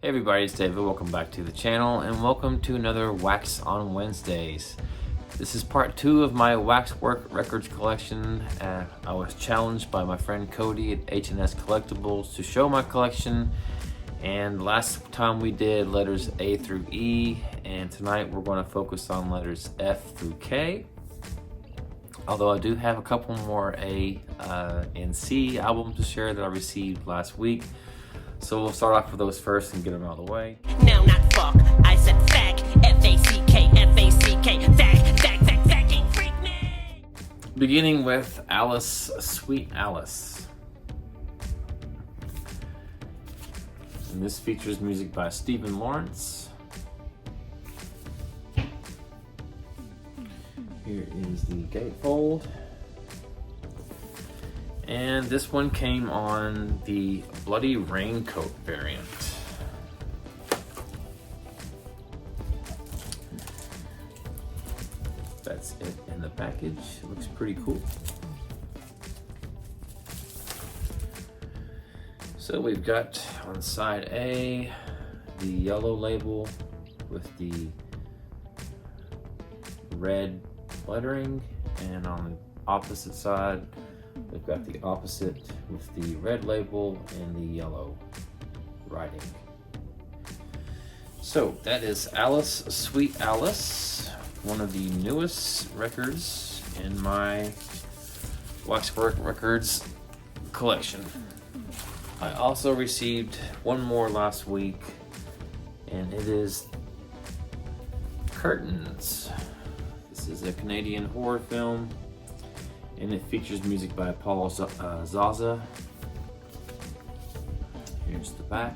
Hey everybody, it's David. Welcome back to the channel and welcome to another Wax on Wednesdays. This is part 2 of my Waxwork records collection. I was challenged by my friend Cody at H&S Collectibles to show my collection, and last time we did letters A through E, and tonight we're going to focus on letters F through K. Although I do have a couple more A and C albums to share that I received last week. So we'll start off with those first and get them out of the way. No, not fuck, I said fack, F-A-C-K, F-A-C-K, fack, ain't freak me! Beginning with Alice, Sweet Alice. And this features music by Stephen Lawrence. Here is the gatefold. And this one came on the Bloody Raincoat variant. That's it in the package. It looks pretty cool. So we've got on side A the yellow label with the red lettering, and on the opposite side we've got the opposite with the red label and the yellow writing. So that is Alice, Sweet Alice, one of the newest records in my Waxwork records collection. I also received one more last week, and it is Curtains. This is a Canadian horror film, and it features music by Paul Zaza. Here's the back.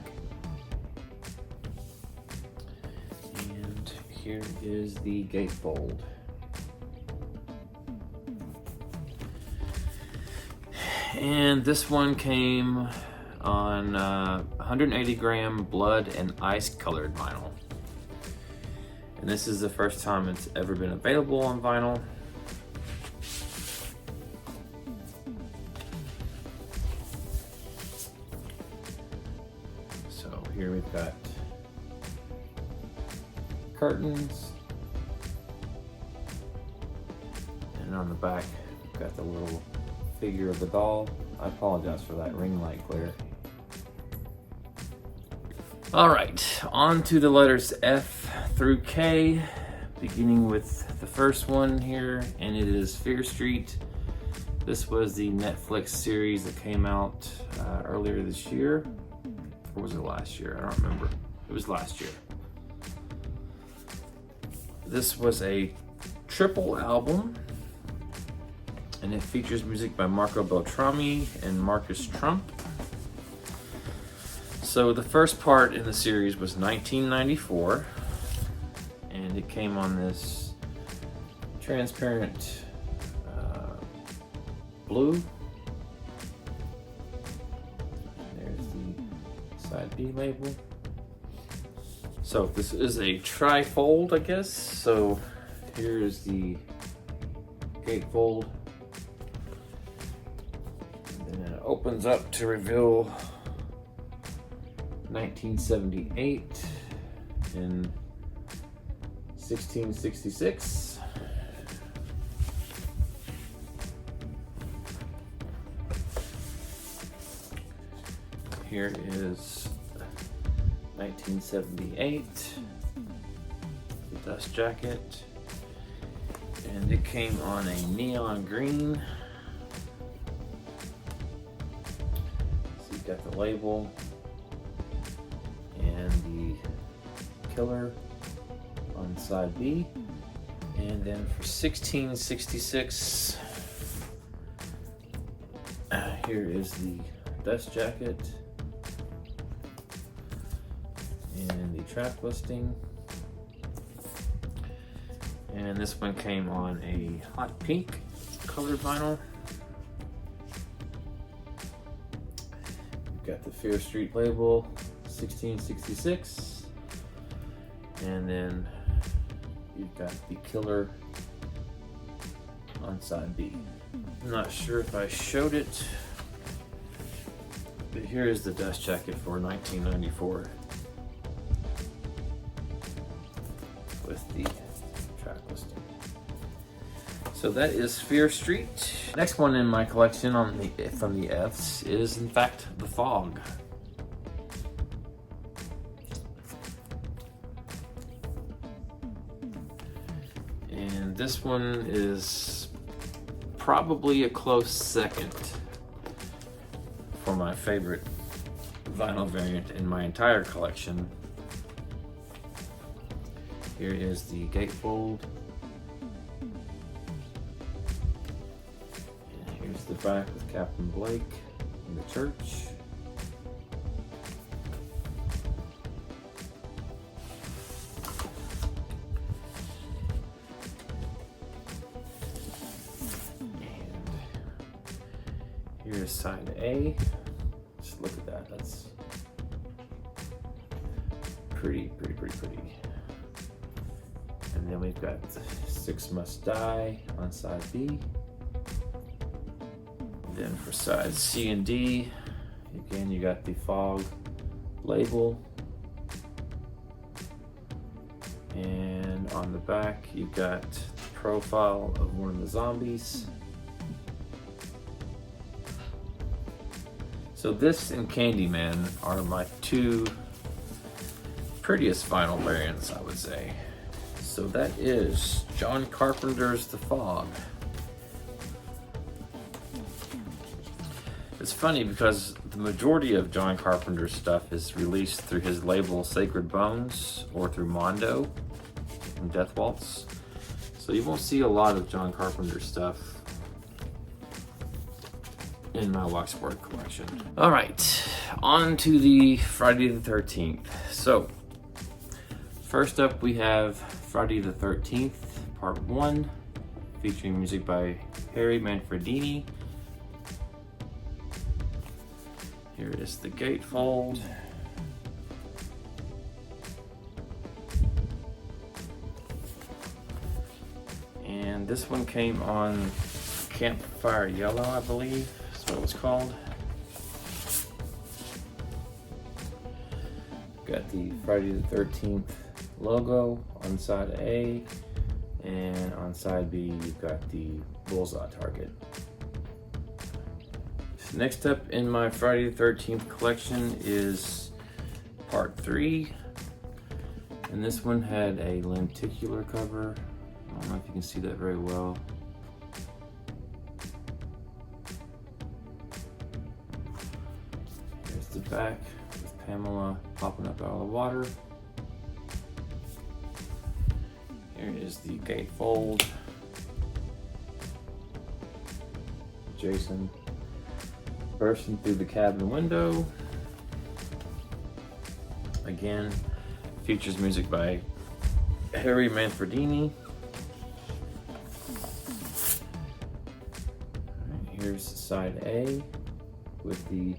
And here is the gatefold. And this one came on 180 gram blood and ice colored vinyl. And this is the first time it's ever been available on vinyl. Here we've got curtains, and on the back we've got the little figure of the doll. I apologize for that ring light glare. Alright, on to the letters F through K, beginning with the first one here, and it is Fear Street. This was the Netflix series that came out earlier this year. Or was it last year? I don't remember. It was last year. This was a triple album, and it features music by Marco Beltrami and Marcus Trump. So the first part in the series was 1994, and it came on this transparent blue. Side B label. So this is a tri-fold, I guess. So here is the gatefold, and then it opens up to reveal 1978 and 1666. Here is 1978, the dust jacket, and it came on a neon green. So you've got the label and the killer on side B, and then for 1666, here is the dust jacket and the track listing, and this one came on a hot pink colored vinyl. You've got the Fear Street label, 1666, and then you've got the killer on side B. I'm not sure if I showed it, but here is the dust jacket for 1994. with the track listing. So that is Fear Street. Next one in my collection from the F's is in fact The Fog. And this one is probably a close second for my favorite vinyl variant in my entire collection. Here is the gatefold. And here's the back with Captain Blake in the church. Here's side A. Just look at that. That's pretty. And then we've got Six Must Die on side B. And then for side C and D, again you got the Fog label. And on the back you've got the profile of one of the zombies. So this and Candyman are my two prettiest vinyl variants, I would say. So that is John Carpenter's The Fog. It's funny because the majority of John Carpenter's stuff is released through his label Sacred Bones or through Mondo and Death Waltz. So you won't see a lot of John Carpenter stuff in my Waxwork collection. All right, on to the Friday the 13th. So first up we have Friday the 13th, part 1, featuring music by Harry Manfredini. Here is the gatefold. And this one came on Campfire Yellow, I believe. What it was called. Got the Friday the 13th logo on side A, and on side B you've got the bullseye target. So next up in my Friday the 13th collection is part 3, and this one had a lenticular cover. I don't know if you can see that very well. The back with Pamela popping up out of the water. Here is the gatefold. Jason bursting through the cabin window. Again, features music by Harry Manfredini. Right, here's side A with the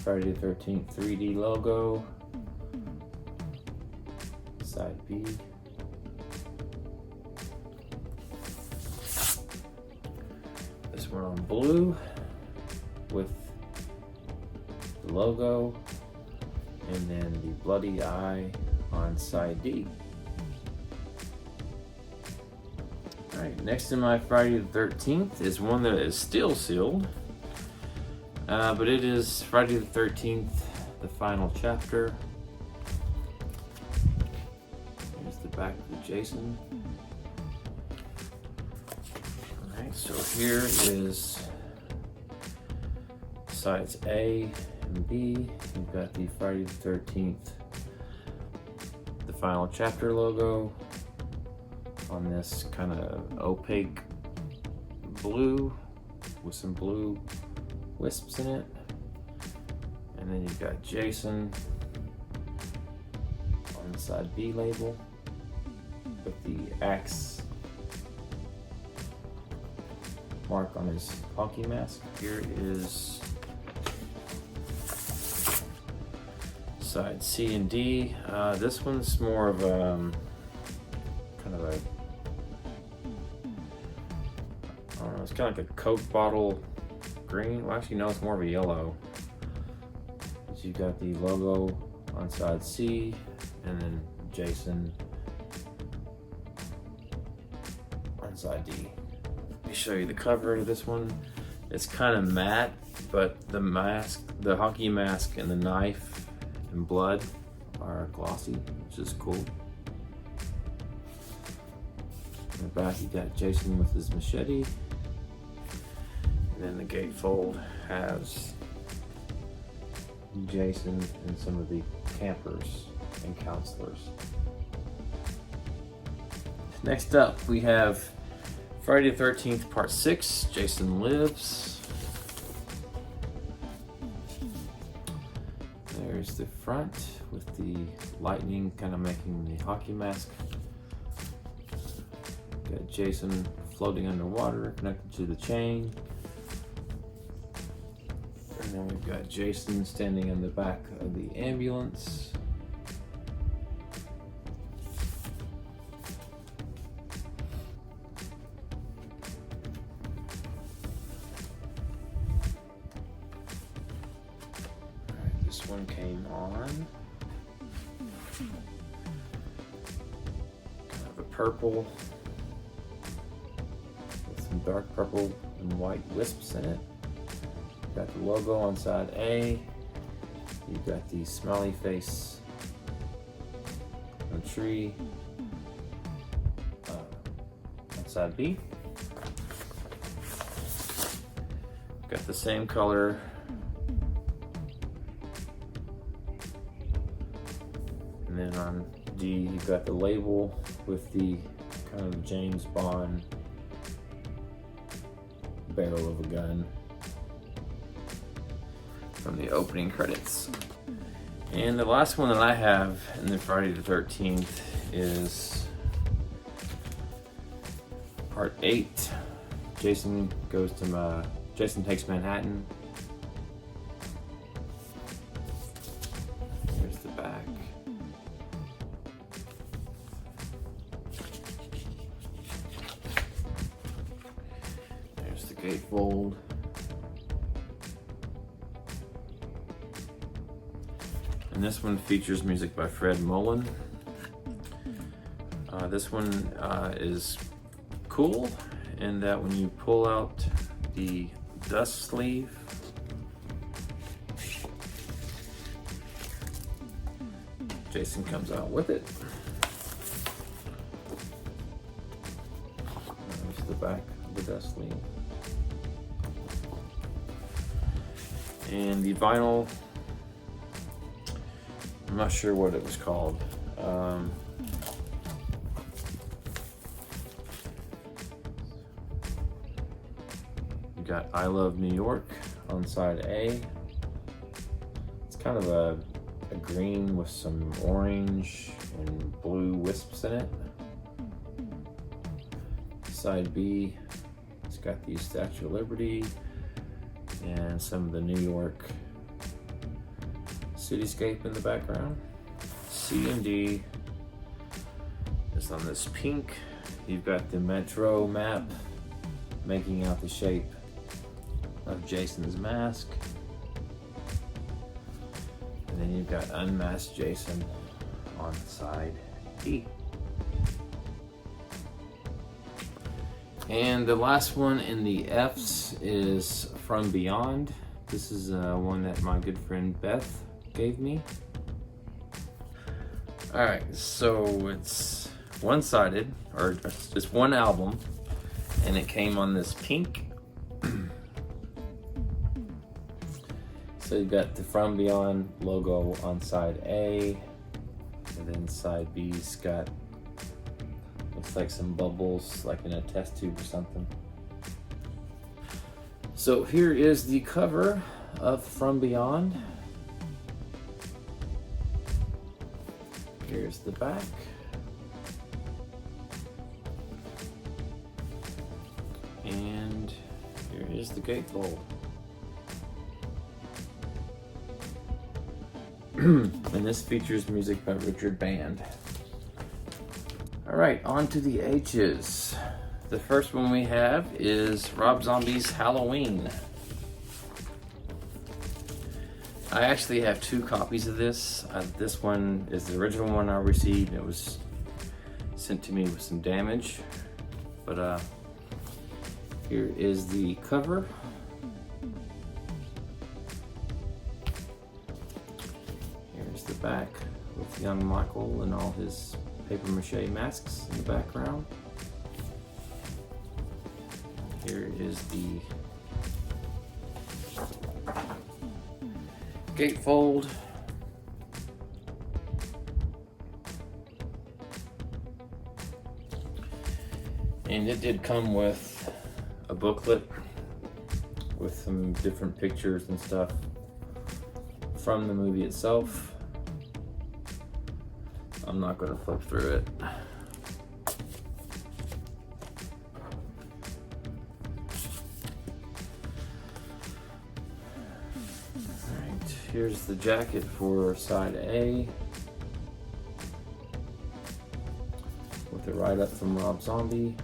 Friday the 13th 3D logo. Side B. This one on blue with the logo, and then the bloody eye on side D. Alright, next in my Friday the 13th is one that is still sealed. But it is Friday the 13th, the final chapter. Here's the back of the Jason. Alright, so here is sides A and B. You've got the Friday the 13th, the final chapter logo on this kind of opaque blue with some blue wisps in it, and then you've got Jason on the side B label with the axe mark on his hockey mask. Here is side C and D. This one's more of a kind of a, I don't know, it's kind of like a Coke bottle green. Well, actually, no, it's more of a yellow. But you got the logo on side C, and then Jason side D. Let me show you the cover of this one. It's kind of matte, but the mask, the hockey mask and the knife and blood are glossy, which is cool. In the back you got Jason with his machete. And then the gatefold has Jason and some of the campers and counselors. Next up we have Friday the 13th Part 6, Jason Lives. There's the front with the lightning kind of making the hockey mask. Got Jason floating underwater connected to the chain. And then we've got Jason standing in the back of the ambulance. Alright, this one came on. Kind of a purple with some dark purple and white wisps in it. Got the logo on side A. You've got the smiley face on tree on side B. Got the same color. And then on D, you've got the label with the kind of James Bond barrel of a gun from the opening credits. And the last one that I have in the Friday the 13th is Part 8. Jason takes Manhattan. Here's the back. There's the gatefold. And this one features music by Fred Mullen. This one is cool in that when you pull out the dust sleeve, Jason comes out with it. There's the back of the dust sleeve. And the vinyl, I'm not sure what it was called. You got I Love New York on side A. It's kind of a green with some orange and blue wisps in it. Side B, it's got the Statue of Liberty and some of the New York cityscape in the background. C and D is on this pink. You've got the Metro map making out the shape of Jason's mask. And then you've got Unmasked Jason on side E. And the last one in the F's is From Beyond. This is one that my good friend Beth gave me. Alright, so it's one-sided, or just one album, and it came on this pink. So you've got the From Beyond logo on side A, and then side B's got, looks like some bubbles, like in a test tube or something. So here is the cover of From Beyond. Here's the back. And here is the gatefold. And this features music by Richard Band. Alright, on to the H's. The first one we have is Rob Zombie's Halloween. I actually have two copies of this. This one is the original one I received. It was sent to me with some damage, But here is the cover. Here's the back with young Michael and all his paper mache masks in the background. Here is the gatefold. And it did come with a booklet with some different pictures and stuff from the movie itself. I'm not going to flip through it. Alright, here's the jacket for side A with the write-up from Rob Zombie.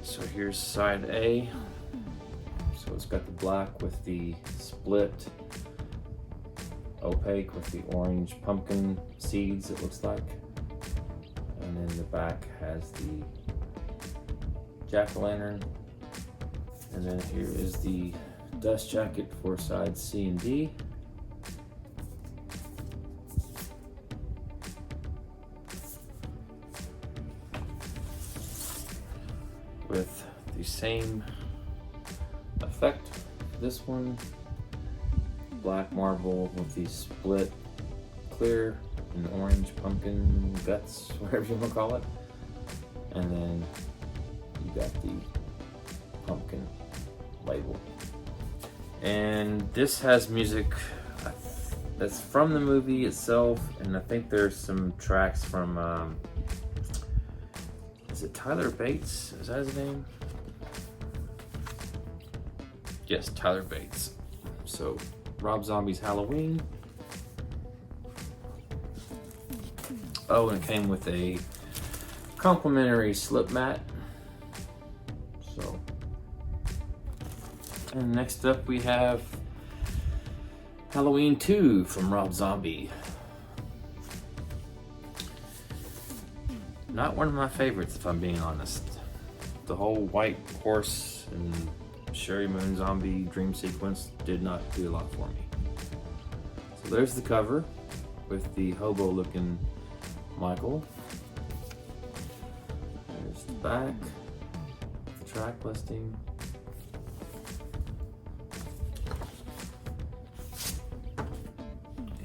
So here's side A. So it's got the black with the split opaque with the orange pumpkin seeds, it looks like. And then the back has the jack-o'-lantern. And then here is the dust jacket for sides C and D. With the same effect. This one, black marble with the split clear and orange pumpkin guts, whatever you want to call it. And then you got the pumpkin label. And this has music that's from the movie itself, and I think there's some tracks from is it Tyler Bates? Is that his name? Yes, Tyler Bates. So, Rob Zombie's Halloween. Oh, and it came with a complimentary slip mat. So, and next up we have Halloween 2 from Rob Zombie. Not one of my favorites, if I'm being honest. The whole white horse and Sherry Moon zombie dream sequence did not do a lot for me. So there's the cover with the hobo looking Michael. There's the back, the track listing.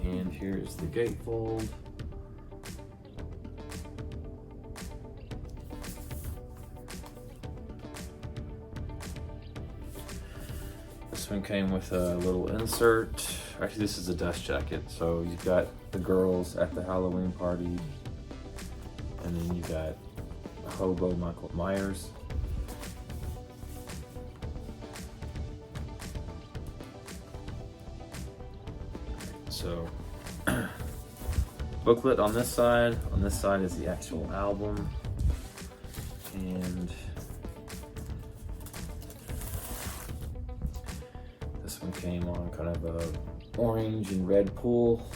And here's the gatefold. This one came with a little insert. Actually, this is a dust jacket. So you've got the girls at the Halloween party, and then you got hobo Michael Myers. So booklet on this side. On this side is the actual album, and this one came on kind of a orange and red pool.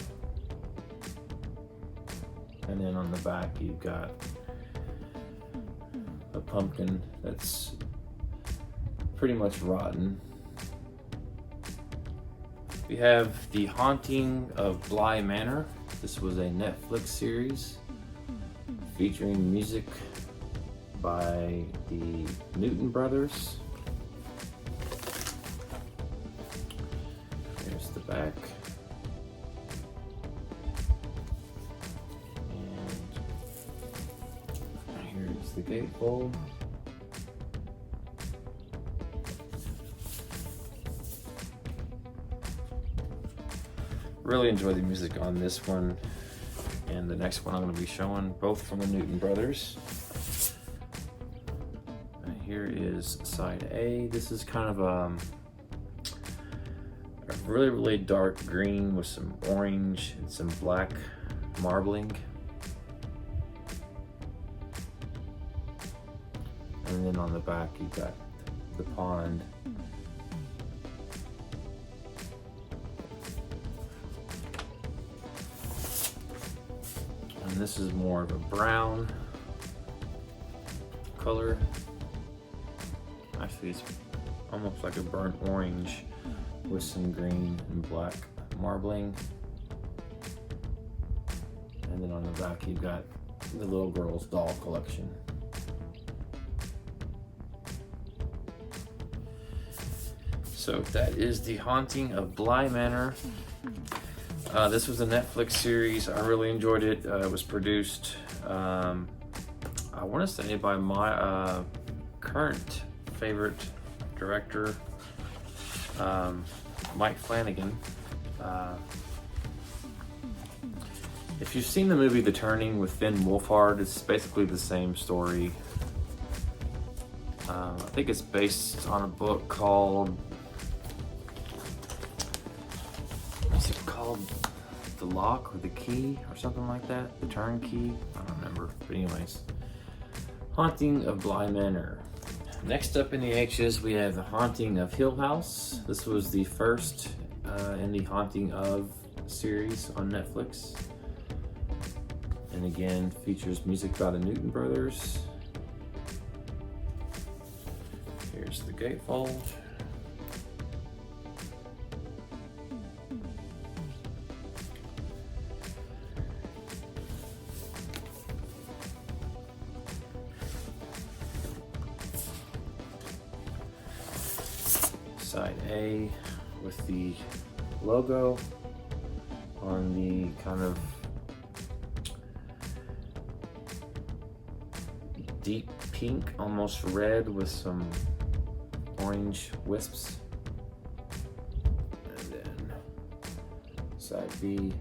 And then on the back you've got a pumpkin that's pretty much rotten. We have The Haunting of Bly Manor. This was a Netflix series featuring music by the Newton Brothers. Here's the back. And here's the gatefold. Really enjoy the music on this one and the next one I'm going to be showing, both from the Newton Brothers. And here is side A. This is kind of a really dark green with some orange and some black marbling. And then on the back you got the pond. and this is more of a brown color. Actually, it's almost like a burnt orange with some green and black marbling. And then on the back, you've got the little girl's doll collection. So that is the Haunting of Bly Manor. This was a Netflix series. I really enjoyed it. It was produced, I want to say, by my current favorite director, Mike Flanagan. If you've seen the movie The Turning with Finn Wolfhard, it's basically the same story. I think it's based on a book called, what's it called? The Lock or the Key or something like that? The Turnkey? I don't remember. But anyways, Haunting of Bly Manor. Next up in the H's, we have The Haunting of Hill House. This was the first in the Haunting of series on Netflix. And again, features music by the Newton Brothers. Here's the gatefold. Side A with the logo on the kind of deep pink, almost red with some orange wisps. And then side B.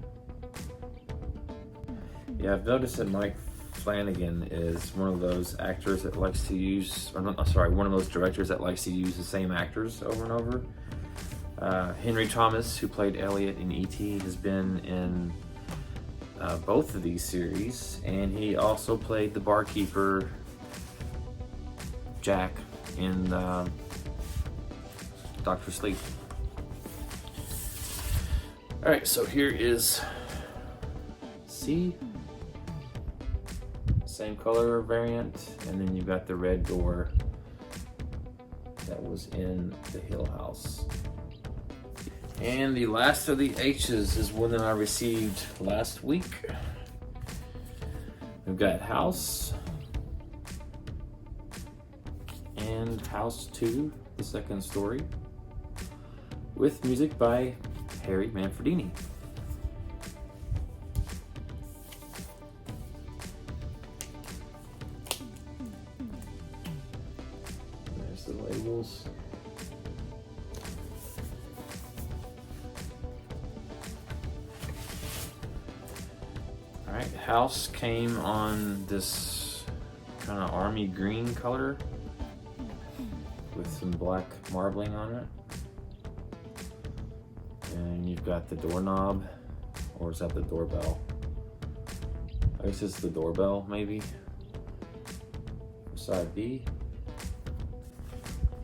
Yeah, I've noticed that Mike Flanagan is one of those actors that likes to use, or not, sorry, one of those directors that likes to use the same actors over and over. Henry Thomas, who played Elliot in E.T., has been in both of these series, and he also played the barkeeper Jack in Dr. Sleep. All right, so here is C. Same color variant, and then you've got the red door that was in the Hill House. And the last of the H's is one that I received last week. We've got House and House 2, the second story, with music by Harry Manfredini. There's the labels. Alright, House came on this kind of army green color with some black marbling on it. And you've got the doorknob, or is that the doorbell? I guess it's the doorbell, maybe. Side B.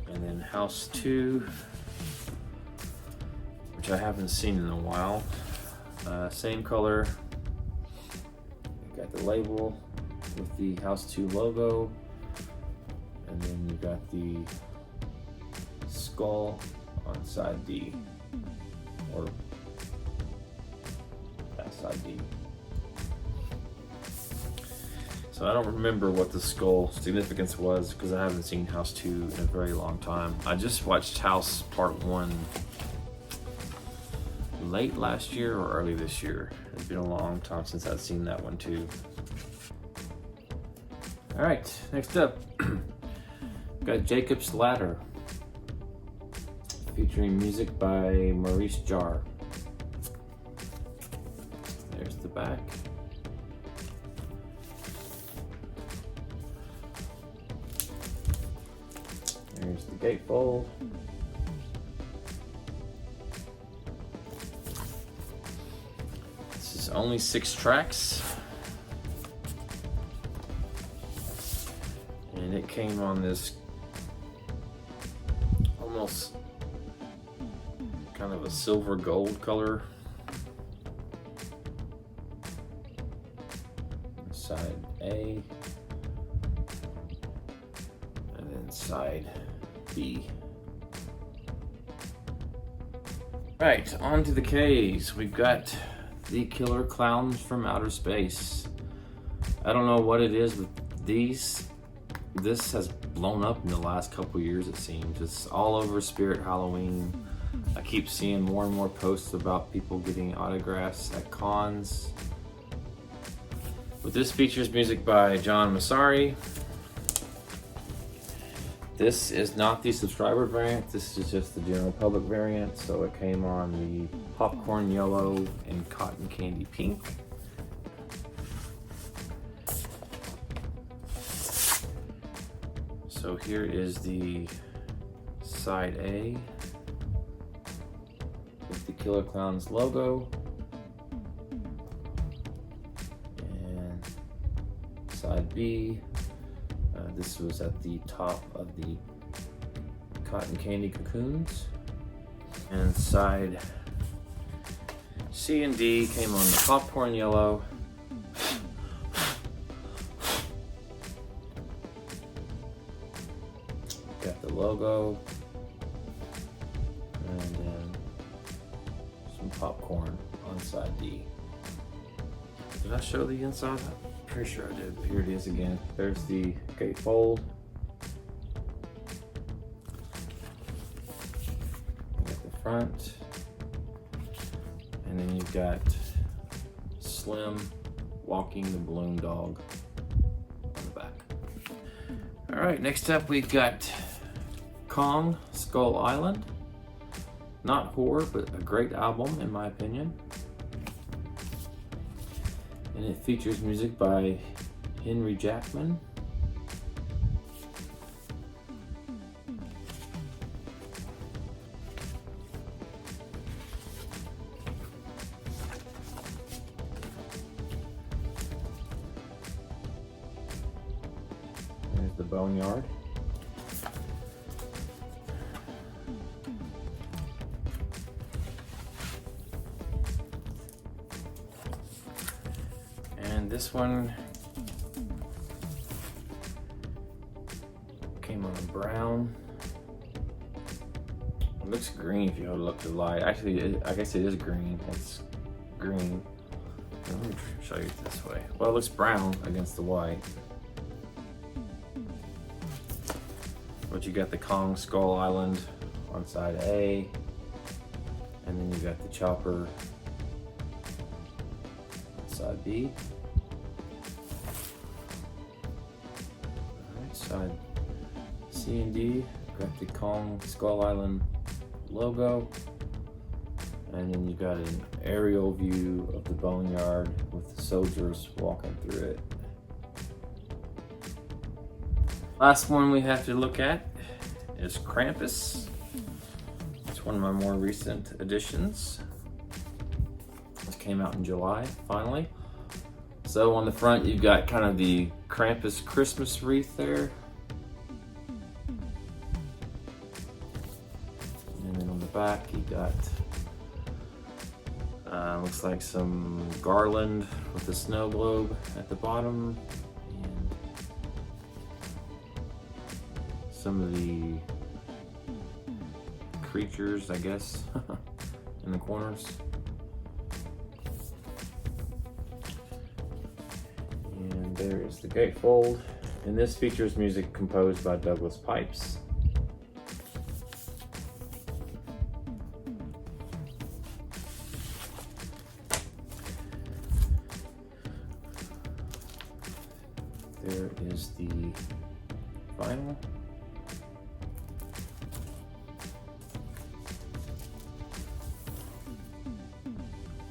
And then House 2, which I haven't seen in a while. Same color. You've got the label with the House 2 logo. And then you've got the skull on side D. Or that side D. So I don't remember what the skull significance was because I haven't seen House 2 in a very long time. I just watched House Part 1 late last year or early this year. It's been a long time since I've seen that one too. All right, next up, got Jacob's Ladder, featuring music by Maurice Jar. There's the back. There's the gatefold. This is only 6 tracks. And it came on this almost kind of a silver gold color. side A, and then side B. Right, on to the K's. We've got the Killer Clowns from Outer Space. I don't know what it is with these. This has blown up in the last couple years, it seems. It's all over Spirit Halloween. I keep seeing more and more posts about people getting autographs at cons. But this features music by John Massari. This is not the subscriber variant, this is just the general public variant. So it came on the popcorn yellow and cotton candy pink. So here is the side A with the Killer Clowns logo. And side B, this was at the top of the cotton candy cocoons. And side C and D came on the popcorn yellow. Got the logo, and then some popcorn on side D. Did I show the inside? I'm pretty sure I did. Here it is again. There's the gatefold. You got the front, and then you've got Slim walking the balloon dog on the back. All right, next up we've got Kong Skull Island. Not horror, but a great album in my opinion. And it features music by Henry Jackman. There's the Boneyard. And this one came on brown. It looks green if you hold it up to the light. Actually, I guess it is green. It's green. Let me show you it this way. Well, it looks brown against the white. But you got the Kong Skull Island on side A, and then you got the chopper on side B. Alright, side C and D, got the Kong Skull Island logo, and then you got an aerial view of the boneyard with the soldiers walking through it. Last one we have to look at is Krampus. It's one of my more recent additions. This came out in July, finally. So on the front, you've got kind of the Krampus Christmas wreath there. And then on the back, you got, looks like some garland with the snow globe at the bottom. Some of the creatures, I guess, in the corners. And there is the gatefold. And this features music composed by Douglas Pipes. There is the vinyl.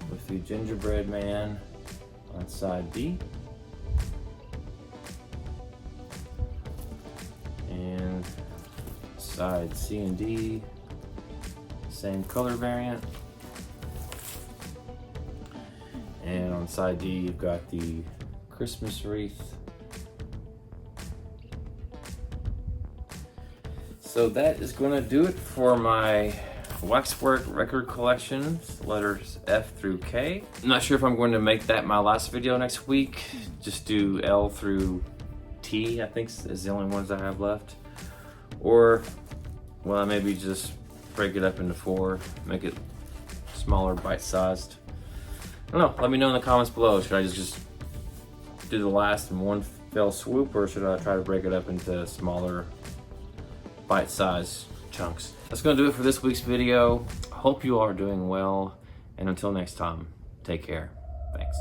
With the Gingerbread Man on side B. And side C and D, same color variant. And on side D, you've got the Christmas wreath. So that is going to do it for my Waxwork record collection, letters F through K. I'm not sure if I'm going to make that my last video next week. Just do L through T, I think is the only ones I have left. Or, well, maybe just break it up into 4, make it smaller, bite-sized. I don't know, let me know in the comments below. Should I just do the last in one fell swoop, or should I try to break it up into smaller, bite-sized chunks? That's gonna do it for this week's video. Hope you all are doing well, and until next time, take care. Thanks.